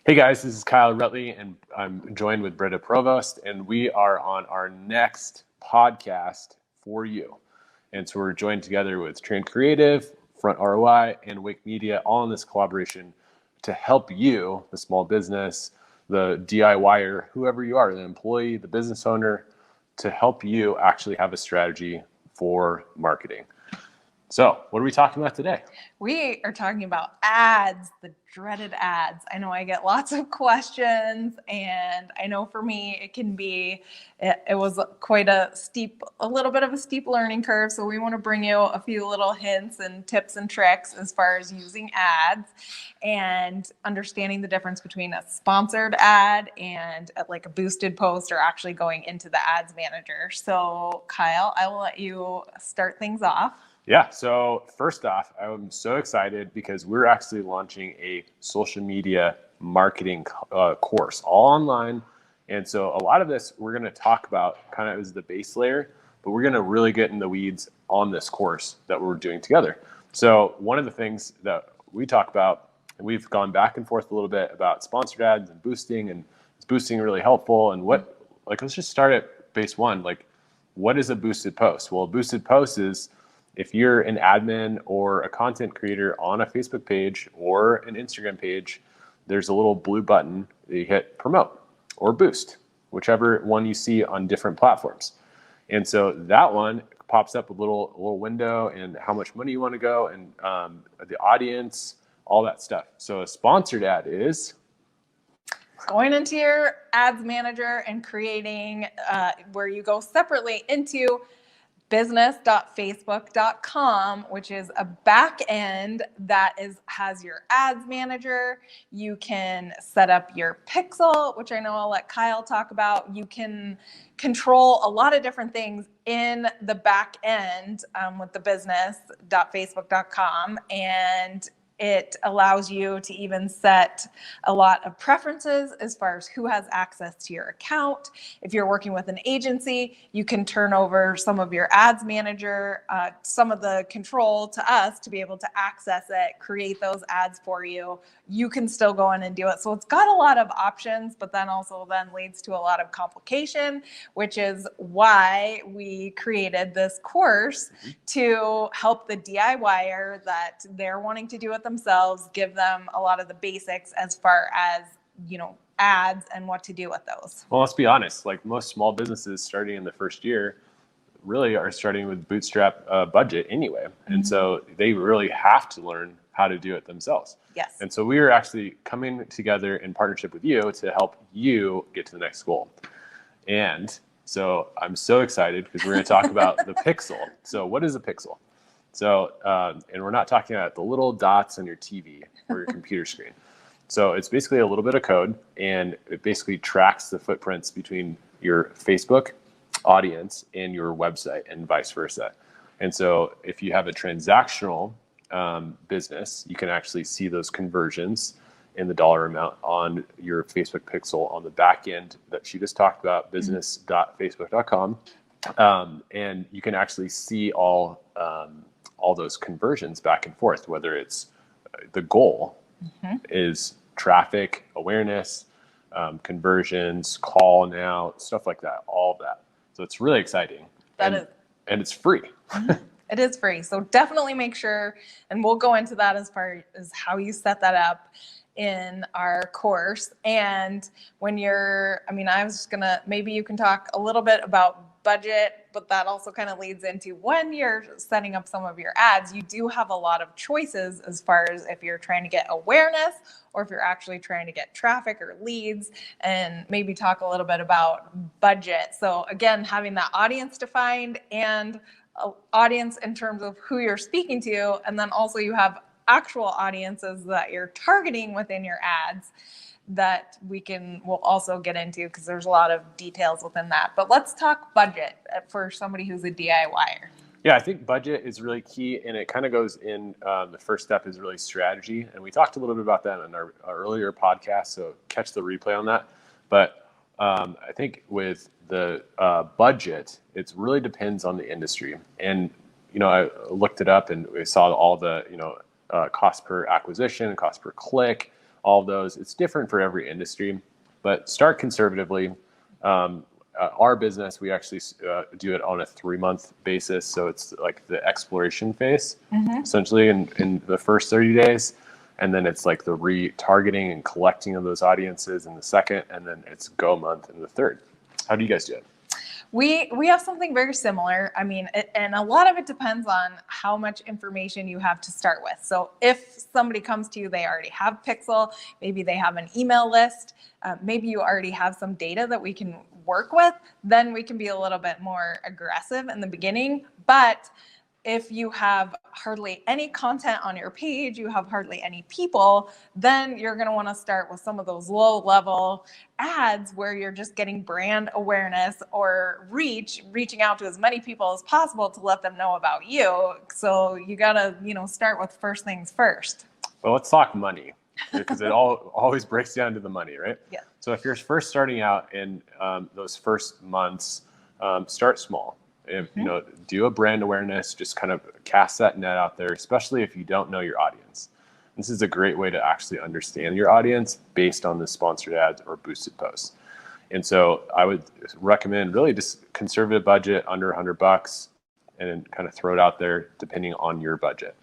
Hey guys, this is Kyle Rutley, and I'm joined with Britta Provost, and we are on our next podcast for you. And so we're joined together with Trend Creative, Front ROI, and Wake Media, all in this collaboration to help you, the small business, the DIYer, whoever you are, the employee, the business owner, to help you actually have a strategy for marketing. So, what are we talking about today? We are talking about ads, the dreaded ads. I know I get lots of questions, and I know for me it was quite a little bit of a steep learning curve. So we want to bring you a few little hints and tips and tricks as far as using ads and understanding the difference between a sponsored ad and like a boosted post or actually going into the ads manager. So Kyle, I will let you start things off. Yeah, so first off, I'm so excited because we're actually launching a social media marketing course, all online. And so a lot of this we're going to talk about kind of as the base layer, but we're going to really get in the weeds on this course that we're doing together. So one of the things that we talk about, and we've gone back and forth a little bit about sponsored ads and boosting, and is boosting really helpful? And let's just start at base one. Like, what is a boosted post? Well, a boosted post is if you're an admin or a content creator on a Facebook page or an Instagram page, there's a little blue button that you hit promote or boost, whichever one you see on different platforms. And so that one pops up a little window and how much money you want to go and the audience, all that stuff. So a sponsored ad is going into your ads manager and creating where you go separately into business.facebook.com, which is a back end that has your ads manager. You can set up your pixel, which I know I'll let Kyle talk about. You can control a lot of different things in the back end with the business.facebook.com, and it allows you to even set a lot of preferences as far as who has access to your account. If you're working with an agency, you can turn over some of your ads manager, some of the control to us to be able to access it, create those ads for you. You can still go in and do it. So it's got a lot of options, but then also leads to a lot of complication, which is why we created this course to help the DIYer that they're wanting to do it themselves, give them a lot of the basics as far as, ads and what to do with those. Well, let's be honest, like most small businesses starting in the first year really are starting with bootstrap budget anyway. Mm-hmm. And so they really have to learn how to do it themselves. Yes. And so we are actually coming together in partnership with you to help you get to the next goal. And so I'm so excited because we're going to talk about the pixel. So what is a pixel? So, and we're not talking about the little dots on your TV or your computer screen. So it's basically a little bit of code, and it basically tracks the footprints between your Facebook audience and your website and vice versa. And so if you have a transactional business, you can actually see those conversions in the dollar amount on your Facebook pixel on the back end that she just talked about, business.facebook.com. And you can actually see all those conversions back and forth, whether it's the goal is traffic, awareness, conversions, call now, stuff like that, all of that. So it's really exciting. And it's free. It is free. So definitely make sure, and we'll go into that as far as how you set that up in our course. And when maybe you can talk a little bit about budget, but that also kind of leads into when you're setting up some of your ads, you do have a lot of choices as far as if you're trying to get awareness or if you're actually trying to get traffic or leads, and maybe talk a little bit about budget. So again, having that audience defined and audience in terms of who you're speaking to, and then also you have actual audiences that you're targeting within your ads that we'll also get into because there's a lot of details within that. But let's talk budget for somebody who's a DIYer. Yeah, I think budget is really key, and it kind of goes in, the first step is really strategy. And we talked a little bit about that in our earlier podcast, so catch the replay on that. But I think with the budget, it really depends on the industry. And, I looked it up and we saw all the, cost per acquisition, cost per click, all of those. It's different for every industry, but start conservatively. Our business, we actually do it on a 3-month basis. So it's like the exploration phase, essentially in the first 30 days. And then it's like the retargeting and collecting of those audiences in the second, and then it's go month in the third. How do you guys do it? We have something very similar. I mean, and a lot of it depends on how much information you have to start with. So if somebody comes to you, they already have Pixel, maybe they have an email list, maybe you already have some data that we can work with, then we can be a little bit more aggressive in the beginning. But if you have hardly any content on your page, you have hardly any people, then you're going to want to start with some of those low level ads where you're just getting brand awareness or reaching out to as many people as possible to let them know about you. So you got to, start with first things first. Well, let's talk money, because it always breaks down to the money, right? Yeah. So if you're first starting out in those first months, start small. Do a brand awareness, just kind of cast that net out there, especially if you don't know your audience. This is a great way to actually understand your audience based on the sponsored ads or boosted posts. And so I would recommend really just conservative budget, under $100, and then kind of throw it out there depending on your budget.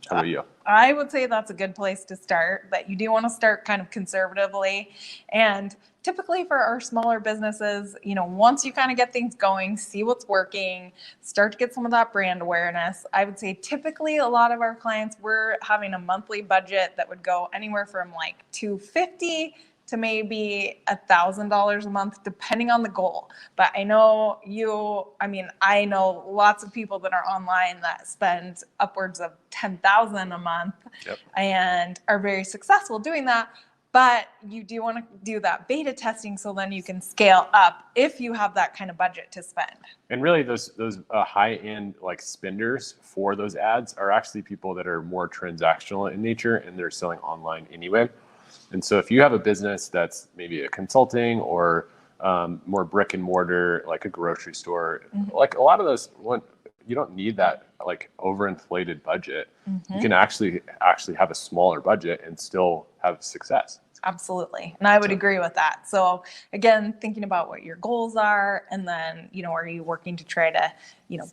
How about you? I would say that's a good place to start, that you do want to start kind of conservatively. And typically for our smaller businesses, once you kind of get things going, see what's working, start to get some of that brand awareness. I would say typically a lot of our clients, we're having a monthly budget that would go anywhere from like $250 to maybe $1,000 a month, depending on the goal. But I know I know lots of people that are online that spend upwards of $10,000 a month. Yep. And are very successful doing that. But you do want to do that beta testing so then you can scale up if you have that kind of budget to spend. And really those high-end like spenders for those ads are actually people that are more transactional in nature, and they're selling online anyway. And so if you have a business that's maybe a consulting or more brick and mortar, like a grocery store, like a lot of those, you don't need that like overinflated budget. You can actually have a smaller budget and still have success. Absolutely. And I would agree with that. So again, thinking about what your goals are, and then, are you working to try to,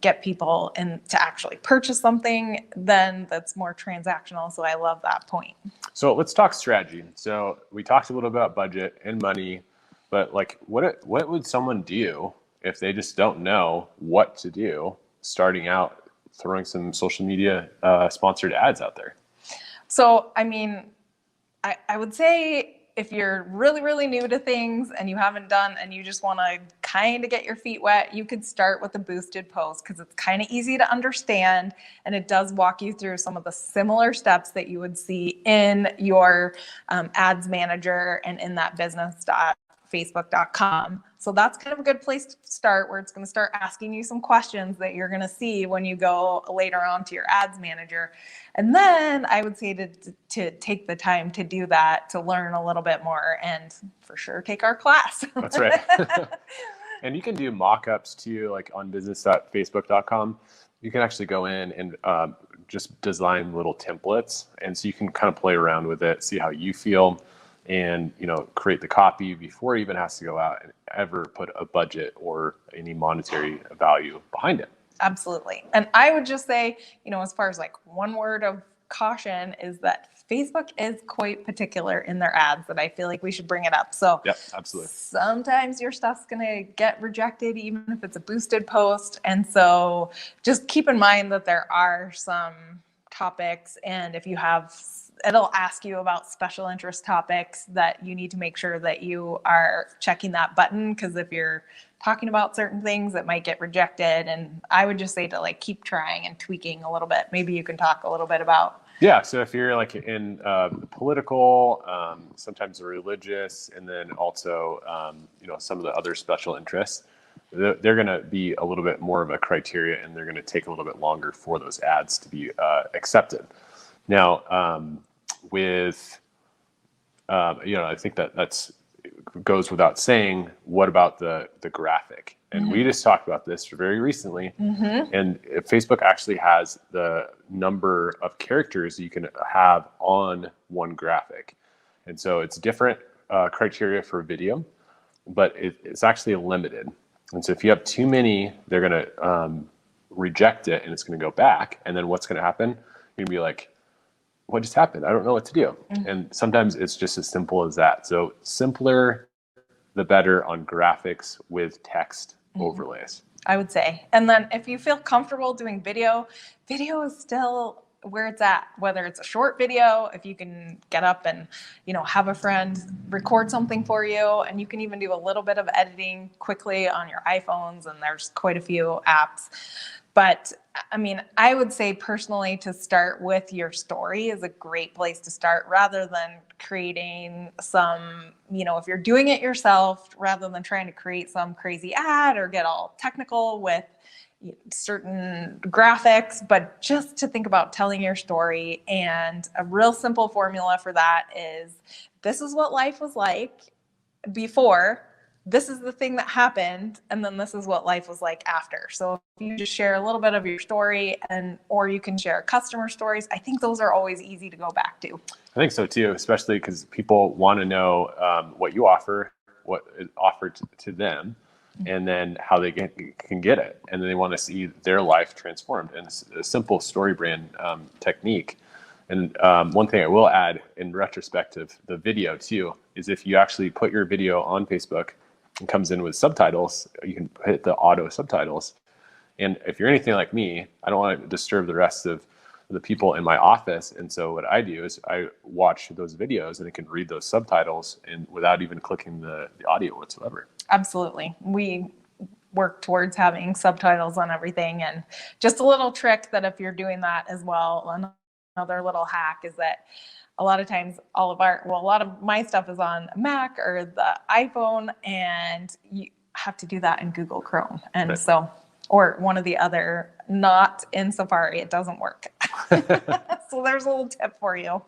get people in to actually purchase something, then that's more transactional. So I love that point. So let's talk strategy. So we talked a little about budget and money, but like what would someone do if they just don't know what to do starting out throwing some social media sponsored ads out there? So, I would say if you're really, really new to things and you haven't done, and you just want to kind of get your feet wet, you could start with a boosted post, because it's kind of easy to understand. And it does walk you through some of the similar steps that you would see in your ads manager and in that business.facebook.com. So that's kind of a good place to start, where it's going to start asking you some questions that you're going to see when you go later on to your ads manager. And then I would say to take the time to do that, to learn a little bit more, and for sure take our class. That's right. And you can do mock-ups too, like on business.facebook.com. You can actually go in and just design little templates. And so you can kind of play around with it, see how you feel, and create the copy before it even has to go out and ever put a budget or any monetary value behind it. Absolutely. And I would just say, as far as like one word of caution, is that Facebook is quite particular in their ads, that I feel like we should bring it up. So yep, absolutely. Sometimes your stuff's going to get rejected, even if it's a boosted post. And so just keep in mind that there are some topics, and if you have, it'll ask you about special interest topics, that you need to make sure that you are checking that button, because if you're talking about certain things, it might get rejected. And I would just say to like keep trying and tweaking a little bit. Maybe you can talk a little bit about. Yeah, so if you're like in political, sometimes religious, and then also some of the other special interests, they're going to be a little bit more of a criteria, and they're going to take a little bit longer for those ads to be accepted. Now, I think that's goes without saying. What about the graphic? And we just talked about this very recently. And Facebook actually has the number of characters you can have on one graphic. And so it's different criteria for video, but it's actually limited. And so if you have too many, they're going to reject it and it's going to go back. And then what's going to happen? You're going to be like, what just happened? I don't know what to do. And sometimes it's just as simple as that. So simpler, the better on graphics with text overlays. I would say. And then if you feel comfortable doing video, video is still where it's at, whether it's a short video, if you can get up and, have a friend record something for you, and you can even do a little bit of editing quickly on your iPhones, and there's quite a few apps. But I mean, I would say personally to start with your story is a great place to start, rather than creating some, if you're doing it yourself, rather than trying to create some crazy ad or get all technical with certain graphics, but just to think about telling your story. And a real simple formula for that is, this is what life was like before, this is the thing that happened, and then this is what life was like after. So if you just share a little bit of your story, or you can share customer stories, I think those are always easy to go back to. I think so too, especially because people want to know what you offer, what is offered to them, and then how they can get it. And then they want to see their life transformed. And it's a simple story brand technique. And one thing I will add in retrospective, the video too, is if you actually put your video on Facebook, it comes in with subtitles, you can hit the auto subtitles. And if you're anything like me, I don't want to disturb the rest of the people in my office. And so what I do is I watch those videos and I can read those subtitles and without even clicking the audio whatsoever. Absolutely. We work towards having subtitles on everything. And just a little trick that if you're doing that as well, another little hack is that a lot of times a lot of my stuff is on Mac or the iPhone, and you have to do that in Google Chrome. And so, or one of the other, not in Safari, it doesn't work. So there's a little tip for you.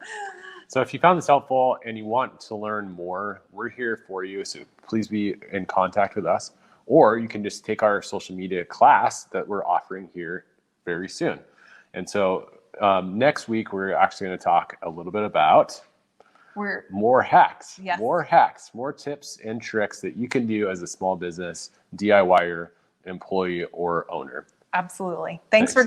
So if you found this helpful and you want to learn more, we're here for you. So please be in contact with us, or you can just take our social media class that we're offering here very soon. And so next week, we're actually going to talk a little bit about more hacks, more tips and tricks that you can do as a small business, DIYer, employee, or owner. Absolutely. Thanks for